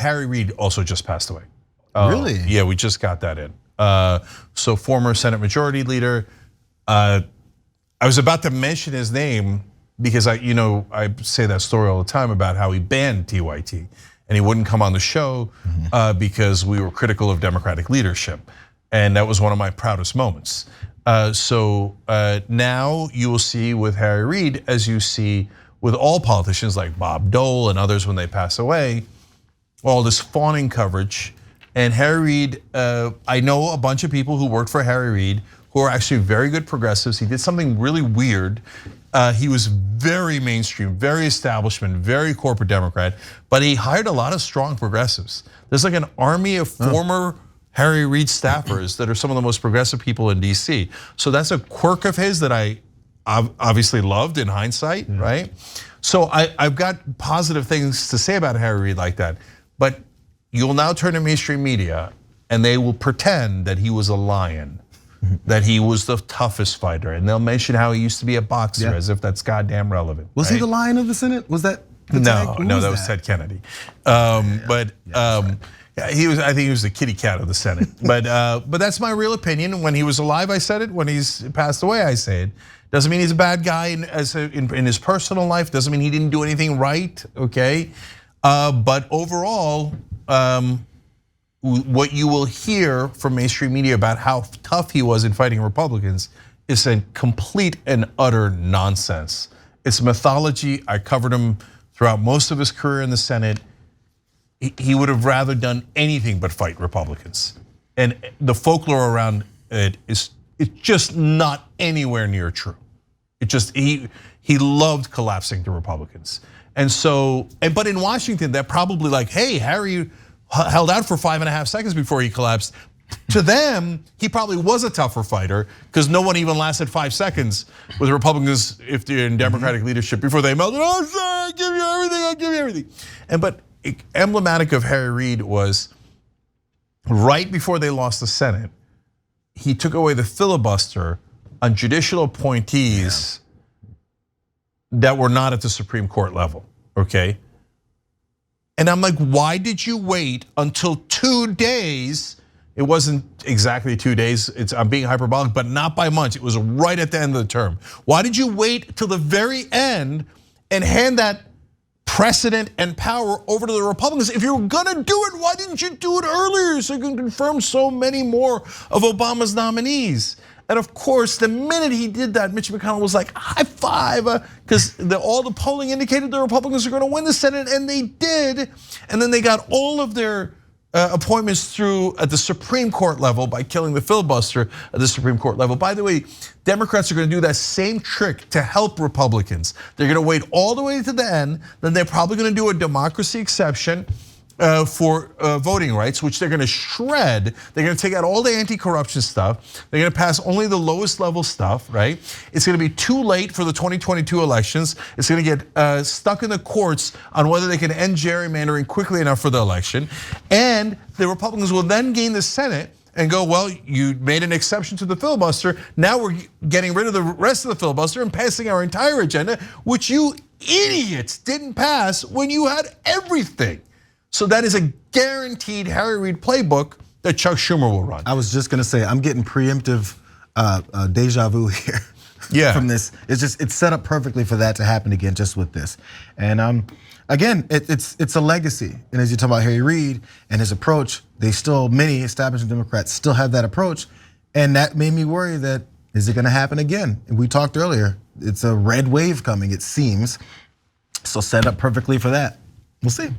Harry Reid also just passed away. Really? Yeah, we just got that in. So former Senate Majority Leader. I was about to mention his name because I say that story all the time about how he banned TYT and he wouldn't come on the show because we were critical of Democratic leadership, and that was one of my proudest moments. So now you will see with Harry Reid, as you see with all politicians like Bob Dole and others when they pass away, all this fawning coverage. And Harry Reid, I know a bunch of people who worked for Harry Reid who are actually very good progressives. He did something really weird. He was very mainstream, very establishment, very corporate Democrat, but he hired a lot of strong progressives. There's like an army of former Harry Reid staffers that are some of the most progressive people in DC. So that's a quirk of his that I obviously loved in hindsight, right? So I've got positive things to say about Harry Reid like that, but you'll now turn to mainstream media and they will pretend that he was a lion, that he was the toughest fighter, and they'll mention how he used to be a boxer as if that's goddamn relevant. Was he the lion of the Senate? Was that the tag? No, that was Ted Kennedy. He was. I think he was the kitty cat of the Senate. But that's my real opinion. When he was alive, I said it. When he's passed away, I say it. Doesn't mean he's a bad guy in his personal life. Doesn't mean he didn't do anything right. Okay, but overall, what you will hear from mainstream media about how tough he was in fighting Republicans is a complete and utter nonsense. It's mythology. I covered him throughout most of his career in the Senate. He would have rather done anything but fight Republicans. And the folklore around it it's just not anywhere near true. It just, he loved collapsing the Republicans. And so, but in Washington, they're probably like, hey, Harry held out for 5.5 seconds before he collapsed. To them, he probably was a tougher fighter because no one even lasted 5 seconds with Republicans if they're in Democratic leadership before they melted. Oh, sorry, I'll give you everything, I'll give you everything. But emblematic of Harry Reid was right before they lost the Senate, he took away the filibuster on judicial appointees that were not at the Supreme Court level, okay? And I'm like, why did you wait until 2 days? It wasn't exactly 2 days, I'm being hyperbolic, but not by much. It was right at the end of the term. Why did you wait till the very end and hand that precedent and power over to the Republicans? If you were gonna do it, why didn't you do it earlier so you can confirm so many more of Obama's nominees? And of course, the minute he did that, Mitch McConnell was like, high five, because all the polling indicated the Republicans are gonna win the Senate, and they did. And then they got all of their appointments through at the Supreme Court level by killing the filibuster at the Supreme Court level. By the way, Democrats are gonna do that same trick to help Republicans. They're gonna wait all the way to the end, then they're probably gonna do a democracy exception for voting rights, which they're gonna shred. They're gonna take out all the anti-corruption stuff. They're gonna pass only the lowest level stuff, right? It's gonna be too late for the 2022 elections. It's gonna get stuck in the courts on whether they can end gerrymandering quickly enough for the election. And the Republicans will then gain the Senate and go, well, you made an exception to the filibuster. Now we're getting rid of the rest of the filibuster and passing our entire agenda, which you idiots didn't pass when you had everything. So that is a guaranteed Harry Reid playbook that Chuck Schumer will run. I was just gonna say, I'm getting preemptive deja vu here. From this, it's set up perfectly for that to happen again, just with this. And again, it's a legacy. And as you talk about Harry Reid and his approach, many establishment Democrats still have that approach, and that made me worry that is it gonna happen again? And we talked earlier, it's a red wave coming, it seems. So set up perfectly for that. We'll see.